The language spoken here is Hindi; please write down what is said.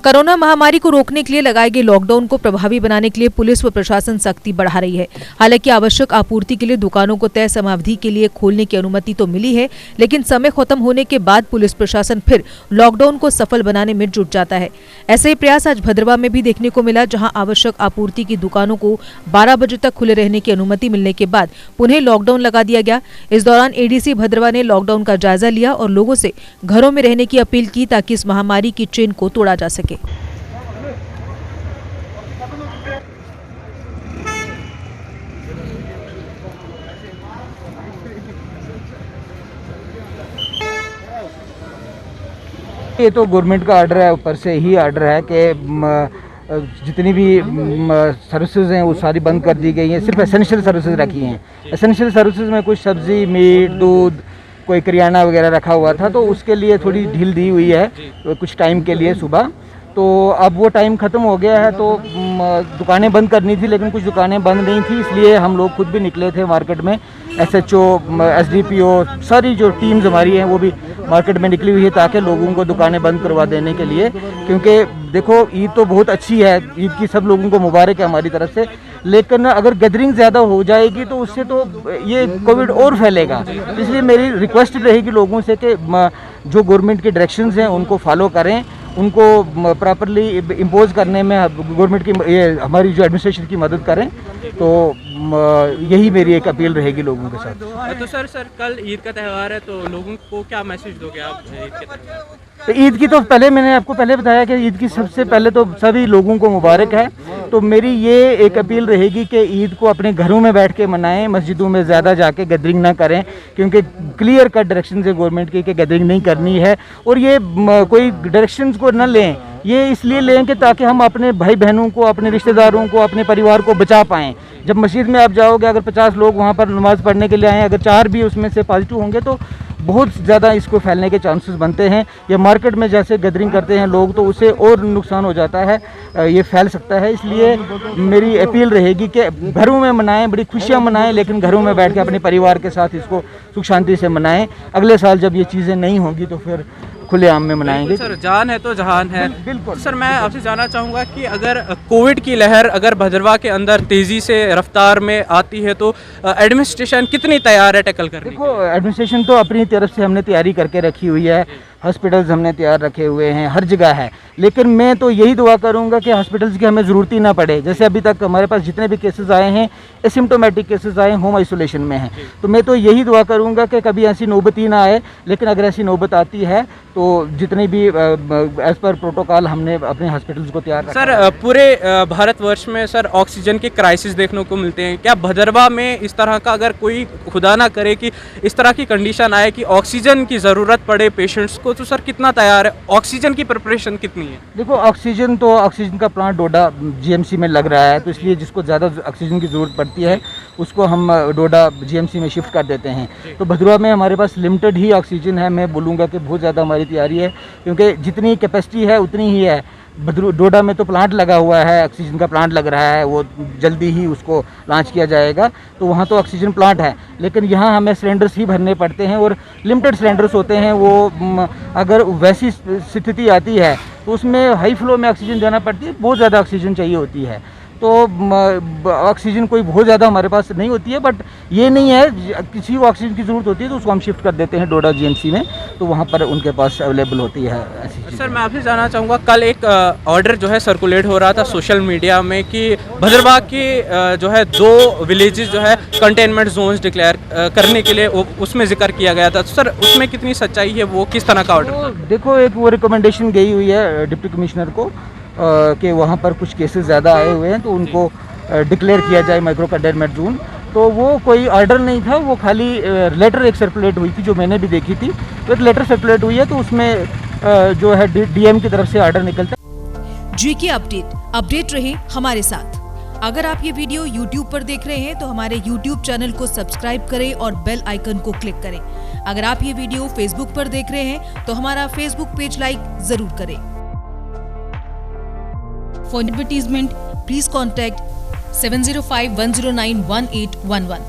कोरोना महामारी को रोकने के लिए लगाए गए लॉकडाउन को प्रभावी बनाने के लिए पुलिस व प्रशासन सख्ती बढ़ा रही है। हालांकि आवश्यक आपूर्ति के लिए दुकानों को तय समयावधि के लिए खोलने की अनुमति तो मिली है, लेकिन समय खत्म होने के बाद पुलिस प्रशासन फिर लॉकडाउन को सफल बनाने में जुट जाता है। ऐसे ही प्रयास आज भद्रवा में भी देखने को मिला, जहाँ आवश्यक आपूर्ति की दुकानों को 12 बजे तक खुले रहने की अनुमति मिलने के बाद पुनः लॉकडाउन लगा दिया गया। इस दौरान एडीसी भद्रवा ने लॉकडाउन का जायजा लिया और लोगों से घरों में रहने की अपील की, ताकि इस महामारी की चेन को तोड़ा जा सके। ये तो गवर्नमेंट का ऑर्डर है, ऊपर से ही ऑर्डर है कि जितनी भी सर्विसेज हैं वो सारी बंद कर दी गई हैं, सिर्फ एसेंशियल सर्विसेज रखी हैं। एसेंशियल सर्विसेज में कुछ सब्जी, मीट, दूध, कोई करियाना वगैरह रखा हुआ था, तो उसके लिए थोड़ी ढील दी हुई है कुछ टाइम के लिए सुबह। तो अब वो टाइम ख़त्म हो गया है, तो दुकानें बंद करनी थी, लेकिन कुछ दुकानें बंद नहीं थी, इसलिए हम लोग खुद भी निकले थे मार्केट में। SHO, SDPO, सारी जो टीम्स हमारी हैं वो भी मार्केट में निकली हुई है, ताकि लोगों को दुकानें बंद करवा देने के लिए। क्योंकि देखो, ईद तो बहुत अच्छी है, ईद की सब लोगों को मुबारक है हमारी तरफ से, लेकिन अगर गैदरिंग ज़्यादा हो जाएगी तो उससे तो ये कोविड और फैलेगा। इसलिए मेरी रिक्वेस्ट रहेगी लोगों से कि जो गवर्नमेंट के डायरेक्शंस हैं उनको फॉलो करें, उनको प्रॉपरली इम्पोज करने में गवर्नमेंट की ये हमारी जो एडमिनिस्ट्रेशन की मदद करें। तो यही मेरी एक अपील रहेगी लोगों के साथ। तो सर कल ईद का त्यौहार है, तो लोगों को क्या मैसेज दोगे आप ईद के त्यौहार? तो ईद की तो मैंने आपको पहले बताया कि ईद की सबसे पहले तो सभी लोगों को मुबारक है। तो मेरी ये एक अपील रहेगी कि ईद को अपने घरों में बैठ के मनाएं, मस्जिदों में ज़्यादा जाके गैदरिंग ना करें, क्योंकि क्लियर कट डायरेक्शन है गवर्नमेंट की कि गैदरिंग नहीं करनी है। और ये कोई डायरेक्शंस को न लें, ये इसलिए लें कि ताकि हम अपने भाई बहनों को, अपने रिश्तेदारों को, अपने परिवार को बचा पाएँ। जब मस्जिद में आप जाओगे, अगर 50 लोग वहाँ पर नमाज़ पढ़ने के लिए आएँ, अगर 4 भी उसमें से पॉजिटिव होंगे तो बहुत ज़्यादा इसको फैलने के चांसेस बनते हैं। या मार्केट में जैसे गैदरिंग करते हैं लोग, तो उससे और नुकसान हो जाता है, ये फैल सकता है। इसलिए मेरी अपील रहेगी कि घरों में मनाएं, बड़ी खुशियां मनाएं, लेकिन घरों में बैठ के अपने परिवार के साथ इसको सुख शांति से मनाएं। अगले साल जब ये चीज़ें नहीं होंगी तो फिर खुलेआम में मनाएंगे। सर, जान है तो जहान है। बिल्कुल सर, मैं आपसे जानना चाहूँगा कि अगर कोविड की लहर अगर भद्रवा के अंदर तेज़ी से रफ्तार में आती है, तो एडमिनिस्ट्रेशन कितनी तैयार है टैकल करने? देखो, एडमिनिस्ट्रेशन तो अपनी तरफ से हमने तैयारी करके रखी हुई है, हॉस्पिटल्स हमने तैयार रखे हुए हैं, हर जगह है। लेकिन मैं तो यही दुआ करूंगा कि हॉस्पिटल्स की हमें ज़रूरत ही ना पड़े। जैसे अभी तक हमारे पास जितने भी केसेस आए हैं, एसिम्प्टोमेटिक केसेस आए, होम आइसोलेशन में हैं। तो मैं तो यही दुआ करूंगा कि कभी ऐसी नौबत ही ना आए। लेकिन अगर ऐसी नौबत आती है तो जितने भी एज़ पर प्रोटोकॉल हमने अपने हॉस्पिटल्स को तैयार रखा। सर, पूरे भारतवर्ष में सर ऑक्सीजन के क्राइसिस देखने को मिलते हैं। क्या भद्रवा में इस तरह का, अगर कोई खुदा ना करे कि इस तरह की कंडीशन आए कि ऑक्सीजन की ज़रूरत पड़े पेशेंट्स को, तो सर कितना तैयार है? ऑक्सीजन की प्रिपरेशन कितनी है? देखो, ऑक्सीजन का प्लांट डोडा GMC में लग रहा है, तो इसलिए जिसको ज़्यादा ऑक्सीजन की ज़रूरत पड़ती है उसको हम डोडा GMC में शिफ्ट कर देते हैं। तो भद्रवा में हमारे पास लिमिटेड ही ऑक्सीजन है। मैं बोलूँगा कि बहुत ज़्यादा हमारी तैयारी है, क्योंकि जितनी कैपेसिटी है उतनी ही है। डोडा में तो प्लांट लगा हुआ है, ऑक्सीजन का प्लांट लग रहा है, वो जल्दी ही उसको लॉन्च किया जाएगा, तो वहाँ तो ऑक्सीजन प्लांट है। लेकिन यहाँ हमें सिलेंडर्स ही भरने पड़ते हैं, और लिमिटेड सिलेंडर्स होते हैं। वो अगर वैसी स्थिति आती है तो उसमें हाई फ्लो में ऑक्सीजन देना पड़ती है, बहुत ज़्यादा ऑक्सीजन चाहिए होती है। तो ऑक्सीजन कोई बहुत ज़्यादा हमारे पास नहीं होती है, बट ये नहीं है, किसी को ऑक्सीजन की ज़रूरत होती है तो उसको हम शिफ्ट कर देते हैं डोडा GMC में, तो वहाँ पर उनके पास अवेलेबल होती है ऐसी चीज़। सर, मैं आपसे जानना चाहूँगा, कल एक ऑर्डर जो है सर्कुलेट हो रहा था सोशल मीडिया में कि भद्रवा के जो है 2 विलेजेस जो है कंटेनमेंट जोन्स डिक्लेयर करने के लिए उसमें जिक्र किया गया था। तो सर, उसमें कितनी सच्चाई है? वो किस तरह का ऑर्डर? देखो, एक वो रिकमेंडेशन गई हुई है डिप्टी कमिश्नर को कि वहाँ पर कुछ केसेस ज़्यादा आए हुए हैं, तो उनको डिक्लेयर किया जाए माइक्रो कंटेनमेंट जोन। तो वो कोई ऑर्डर नहीं था, वो खाली लेटर एक सर्कुलेट हुई थी, जो मैंने भी देखी थी। तो एक लेटर सर्कुलेट हुई है, तो उसमें जो है DM की तरफ से ऑर्डर निकलता है। जी की अपडेट रहे हमारे साथ। अगर आप ये वीडियो YouTube पर देख रहे हैं तो हमारे YouTube चैनल को सब्सक्राइब करें और बेल आइकन को क्लिक करें। अगर आप ये वीडियो Facebook पर देख रहे हैं तो हमारा Facebook पेज लाइक जरूर करें। For advertisement, please contact 705-109-1811.